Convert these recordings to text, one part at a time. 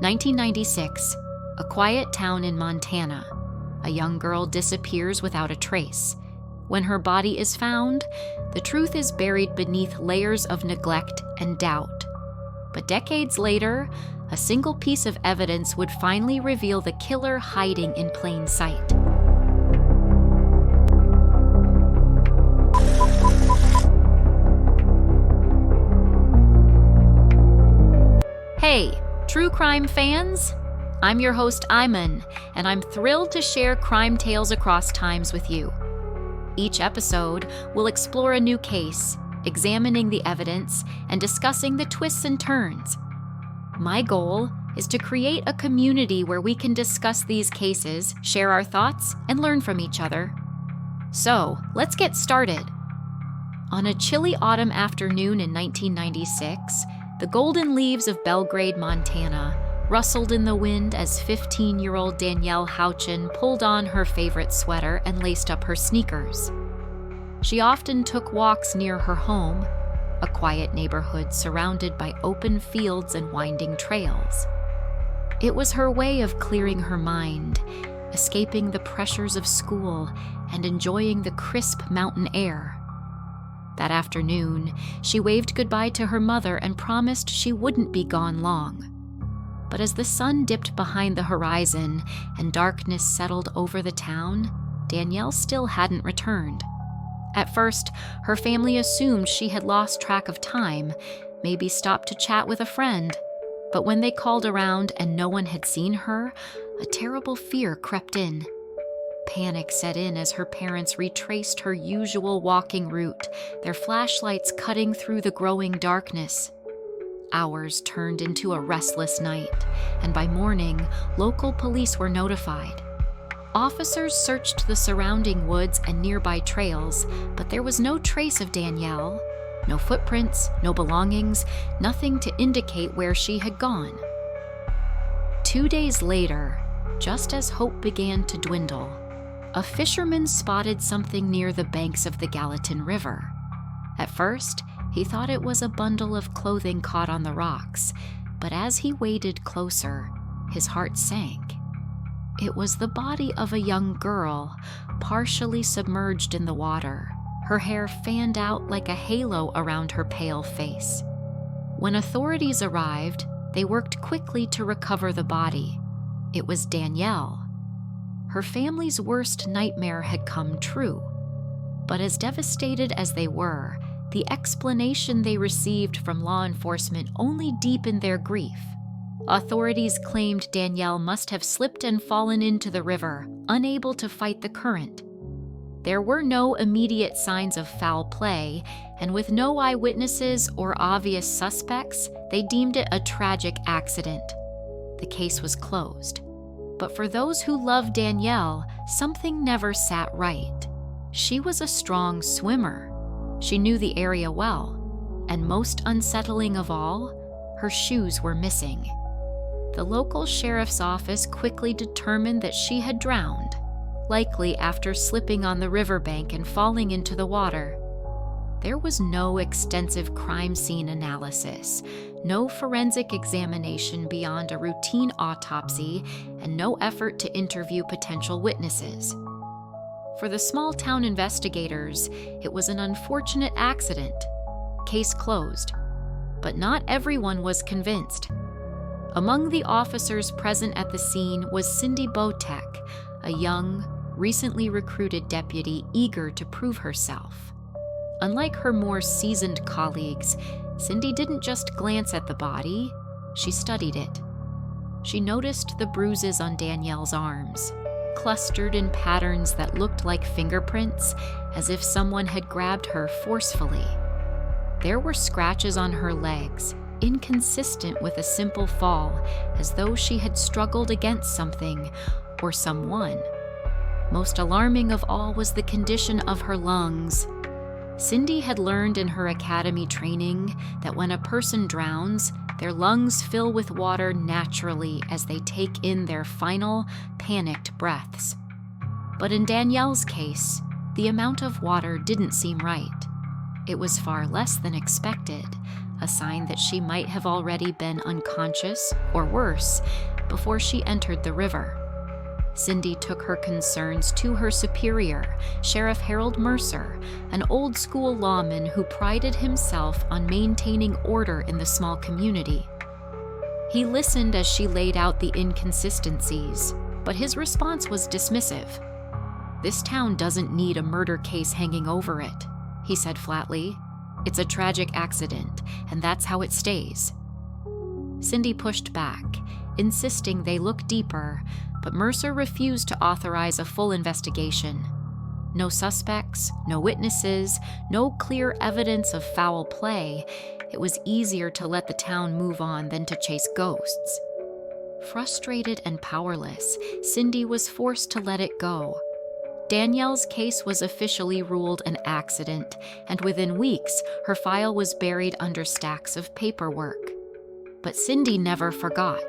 1996, a quiet town in Montana. A young girl disappears without a trace. When her body is found, the truth is buried beneath layers of neglect and doubt. But decades later, a single piece of evidence would finally reveal the killer hiding in plain sight. Hey, true crime fans! I'm your host, Iman, and I'm thrilled to share crime tales across times with you. Each episode will explore a new case, examining the evidence and discussing the twists and turns. My goal is to create a community where we can discuss these cases, share our thoughts, and learn from each other. So, let's get started. On a chilly autumn afternoon in 1996, the golden leaves of Belgrade, Montana, rustled in the wind as 15-year-old Danielle Howchin pulled on her favorite sweater and laced up her sneakers. She often took walks near her home, a quiet neighborhood surrounded by open fields and winding trails. It was her way of clearing her mind, escaping the pressures of school, and enjoying the crisp mountain air. That afternoon, she waved goodbye to her mother and promised she wouldn't be gone long. But as the sun dipped behind the horizon and darkness settled over the town, Danielle still hadn't returned. At first, her family assumed she had lost track of time, maybe stopped to chat with a friend. But when they called around and no one had seen her, a terrible fear crept in. Panic set in as her parents retraced her usual walking route, their flashlights cutting through the growing darkness. Hours turned into a restless night, and by morning, local police were notified. Officers searched the surrounding woods and nearby trails, but there was no trace of Danielle. No footprints, no belongings, nothing to indicate where she had gone. 2 days later, just as hope began to dwindle, a fisherman spotted something near the banks of the Gallatin River. At first, he thought it was a bundle of clothing caught on the rocks, but as he waded closer, his heart sank. It was the body of a young girl, partially submerged in the water, her hair fanned out like a halo around her pale face. When authorities arrived, they worked quickly to recover the body. It was Danielle. Her family's worst nightmare had come true. But as devastated as they were, the explanation they received from law enforcement only deepened their grief. Authorities claimed Danielle must have slipped and fallen into the river, unable to fight the current. There were no immediate signs of foul play, and with no eyewitnesses or obvious suspects, they deemed it a tragic accident. The case was closed. But for those who loved Danielle, something never sat right. She was a strong swimmer. She knew the area well, and most unsettling of all, her shoes were missing. The local sheriff's office quickly determined that she had drowned, likely after slipping on the riverbank and falling into the water. There was no extensive crime scene analysis, no forensic examination beyond a routine autopsy, and no effort to interview potential witnesses. For the small-town investigators, it was an unfortunate accident. Case closed. But not everyone was convinced. Among the officers present at the scene was Cindy Botek, a young, recently recruited deputy eager to prove herself. Unlike her more seasoned colleagues, Cindy didn't just glance at the body, she studied it. She noticed the bruises on Danielle's arms, clustered in patterns that looked like fingerprints, as if someone had grabbed her forcefully. There were scratches on her legs, inconsistent with a simple fall, as though she had struggled against something or someone. Most alarming of all was the condition of her lungs. Cindy had learned in her academy training that when a person drowns, their lungs fill with water naturally as they take in their final, panicked breaths. But in Danielle's case, the amount of water didn't seem right. It was far less than expected, a sign that she might have already been unconscious, or worse, before she entered the river. Cindy took her concerns to her superior, Sheriff Harold Mercer, an old-school lawman who prided himself on maintaining order in the small community. He listened as she laid out the inconsistencies, but his response was dismissive. "This town doesn't need a murder case hanging over it," he said flatly. "It's a tragic accident, and that's how it stays." Cindy pushed back, insisting they look deeper, but Mercer refused to authorize a full investigation. No suspects, no witnesses, no clear evidence of foul play. It was easier to let the town move on than to chase ghosts. Frustrated and powerless, Cindy was forced to let it go. Danielle's case was officially ruled an accident, and within weeks, her file was buried under stacks of paperwork. But Cindy never forgot.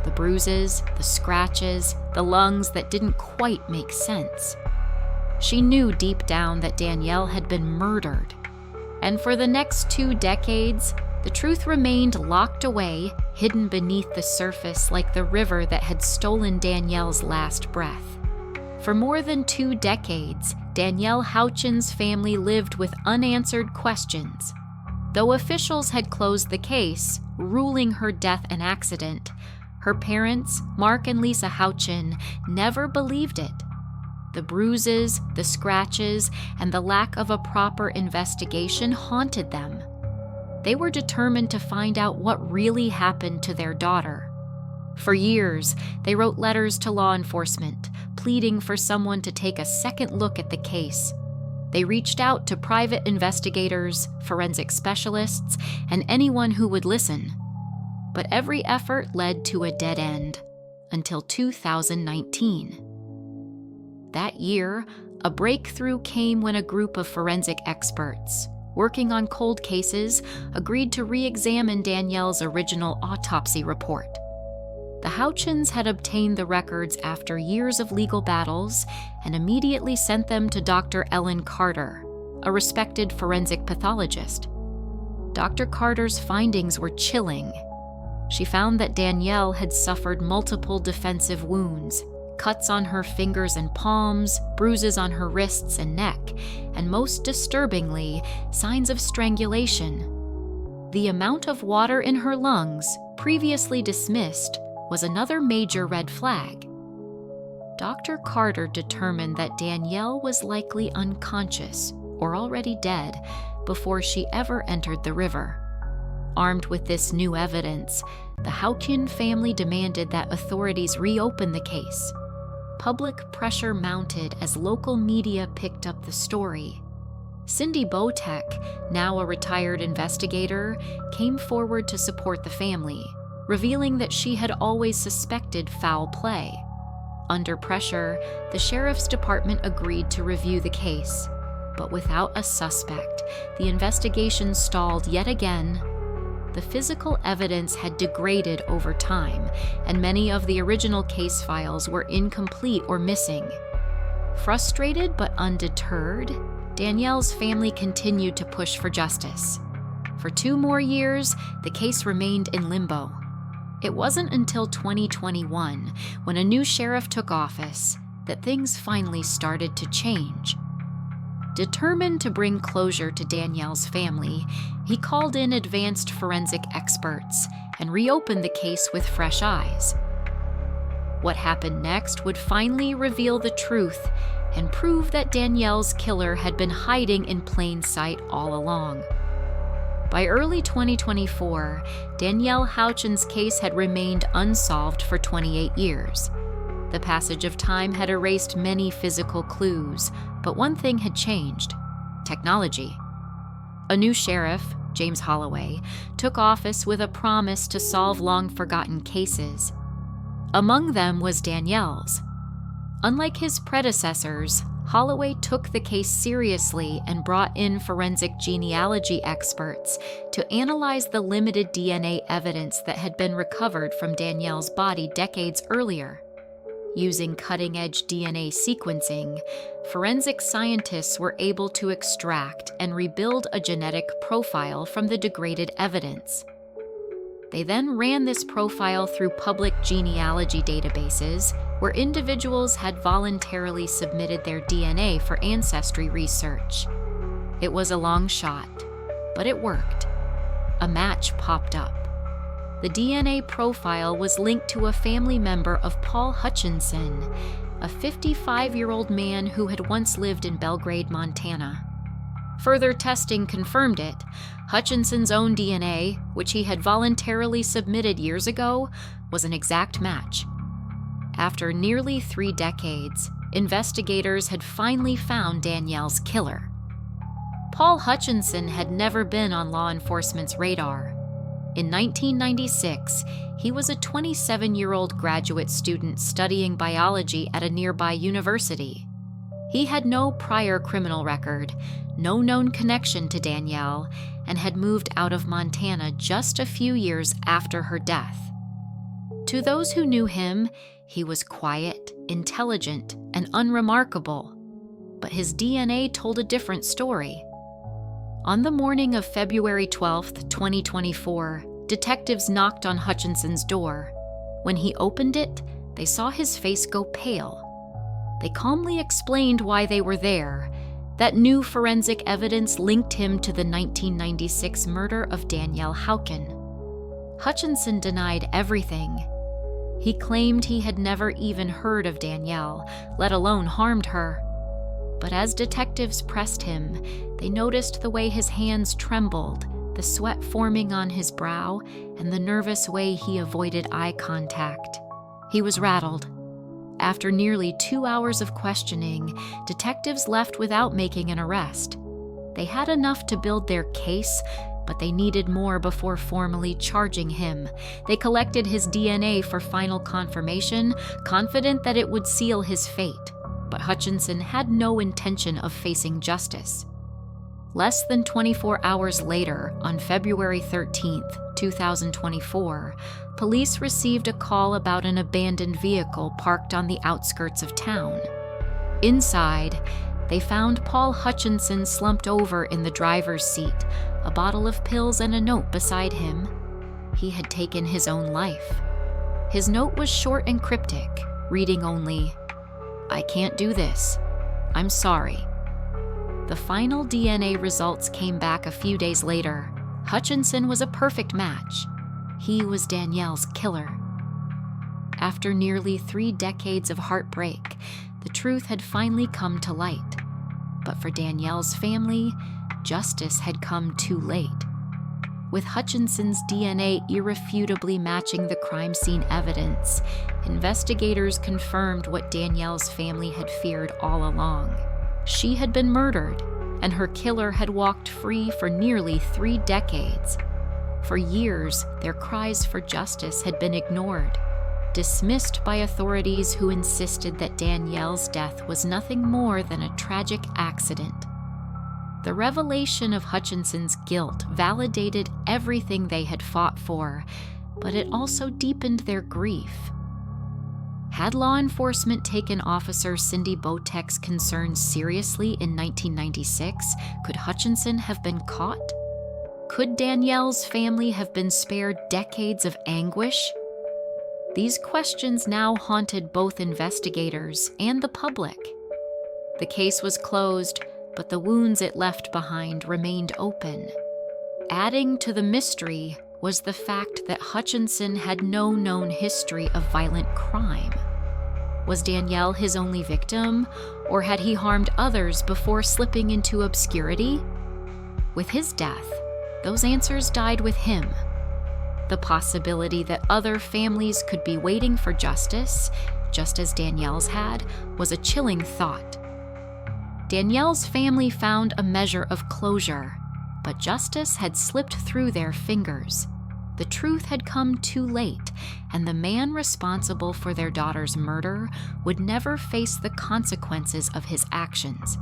The bruises, the scratches, the lungs that didn't quite make sense. She knew deep down that Danielle had been murdered. And for the next 2 decades, the truth remained locked away, hidden beneath the surface like the river that had stolen Danielle's last breath. For more than 2 decades, Danielle Howchin's family lived with unanswered questions. Though officials had closed the case, ruling her death an accident, her parents, Mark and Lisa Howchin, never believed it. The bruises, the scratches, and the lack of a proper investigation haunted them. They were determined to find out what really happened to their daughter. For years, they wrote letters to law enforcement, pleading for someone to take a second look at the case. They reached out to private investigators, forensic specialists, and anyone who would listen. But every effort led to a dead end, until 2019. That year, a breakthrough came when a group of forensic experts, working on cold cases, agreed to re-examine Danielle's original autopsy report. The Howchins had obtained the records after years of legal battles and immediately sent them to Dr. Ellen Carter, a respected forensic pathologist. Dr. Carter's findings were chilling. She found that Danielle had suffered multiple defensive wounds, cuts on her fingers and palms, bruises on her wrists and neck, and most disturbingly, signs of strangulation. The amount of water in her lungs, previously dismissed, was another major red flag. Dr. Carter determined that Danielle was likely unconscious or already dead before she ever entered the river. Armed with this new evidence, the Howchin family demanded that authorities reopen the case. Public pressure mounted as local media picked up the story. Cindy Botek, now a retired investigator, came forward to support the family, revealing that she had always suspected foul play. Under pressure, the sheriff's department agreed to review the case, but without a suspect, the investigation stalled yet again. The physical evidence had degraded over time, and many of the original case files were incomplete or missing. Frustrated but undeterred, Danielle's family continued to push for justice. For 2 more years, the case remained in limbo. It wasn't until 2021, when a new sheriff took office, that things finally started to change. Determined to bring closure to Danielle's family, he called in advanced forensic experts and reopened the case with fresh eyes. What happened next would finally reveal the truth and prove that Danielle's killer had been hiding in plain sight all along. By early 2024, Danielle Howchin's case had remained unsolved for 28 years. The passage of time had erased many physical clues, but one thing had changed: technology. A new sheriff, James Holloway, took office with a promise to solve long-forgotten cases. Among them was Danielle's. Unlike his predecessors, Holloway took the case seriously and brought in forensic genealogy experts to analyze the limited DNA evidence that had been recovered from Danielle's body decades earlier. Using cutting-edge DNA sequencing, forensic scientists were able to extract and rebuild a genetic profile from the degraded evidence. They then ran this profile through public genealogy databases where individuals had voluntarily submitted their DNA for ancestry research. It was a long shot, but it worked. A match popped up. The DNA profile was linked to a family member of Paul Hutchinson, a 55-year-old man who had once lived in Belgrade, Montana. Further testing confirmed it. Hutchinson's own DNA, which he had voluntarily submitted years ago, was an exact match. After nearly 3 decades, investigators had finally found Danielle's killer. Paul Hutchinson had never been on law enforcement's radar. In 1996, he was a 27-year-old graduate student studying biology at a nearby university. He had no prior criminal record, no known connection to Danielle, and had moved out of Montana just a few years after her death. To those who knew him, he was quiet, intelligent, and unremarkable. But his DNA told a different story. On the morning of February 12, 2024, detectives knocked on Hutchinson's door. When he opened it, they saw his face go pale. They calmly explained why they were there, that new forensic evidence linked him to the 1996 murder of Danielle Howchin. Hutchinson denied everything. He claimed he had never even heard of Danielle, let alone harmed her. But as detectives pressed him, they noticed the way his hands trembled, the sweat forming on his brow, and the nervous way he avoided eye contact. He was rattled. After nearly 2 hours of questioning, detectives left without making an arrest. They had enough to build their case, but they needed more before formally charging him. They collected his DNA for final confirmation, confident that it would seal his fate. But Hutchinson had no intention of facing justice. Less than 24 hours later, on February 13, 2024, police received a call about an abandoned vehicle parked on the outskirts of town. Inside, they found Paul Hutchinson slumped over in the driver's seat, a bottle of pills and a note beside him. He had taken his own life. His note was short and cryptic, reading only, "I can't do this. I'm sorry." The final DNA results came back a few days later. Hutchinson was a perfect match. He was Danielle's killer. After nearly 3 decades of heartbreak, the truth had finally come to light. But for Danielle's family, justice had come too late. With Hutchinson's DNA irrefutably matching the crime scene evidence, investigators confirmed what Danielle's family had feared all along. She had been murdered, and her killer had walked free for nearly 3 decades. For years, their cries for justice had been ignored, dismissed by authorities who insisted that Danielle's death was nothing more than a tragic accident. The revelation of Hutchinson's guilt validated everything they had fought for, but it also deepened their grief. Had law enforcement taken Officer Cindy Botek's concerns seriously in 1996, could Hutchinson have been caught? Could Danielle's family have been spared decades of anguish? These questions now haunted both investigators and the public. The case was closed, but the wounds it left behind remained open. Adding to the mystery was the fact that Hutchinson had no known history of violent crime. Was Danielle his only victim, or had he harmed others before slipping into obscurity? With his death, those answers died with him. The possibility that other families could be waiting for justice, just as Danielle's had, was a chilling thought. Danielle's family found a measure of closure, but justice had slipped through their fingers. The truth had come too late, and the man responsible for their daughter's murder would never face the consequences of his actions.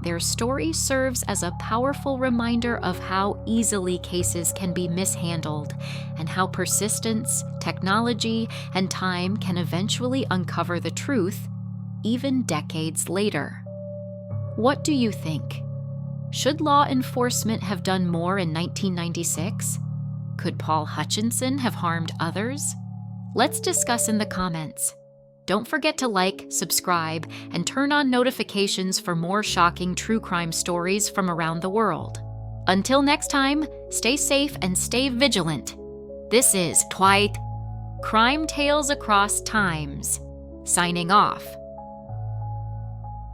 their story serves as a powerful reminder of how easily cases can be mishandled and how persistence, technology, and time can eventually uncover the truth, even decades later. What do you think? Should law enforcement have done more in 1996? Could Paul Hutchinson have harmed others? Let's discuss in the comments. Don't forget to like, subscribe, and turn on notifications for more shocking true crime stories from around the world. Until next time, stay safe and stay vigilant. This is Crime Tales Across Times, signing off.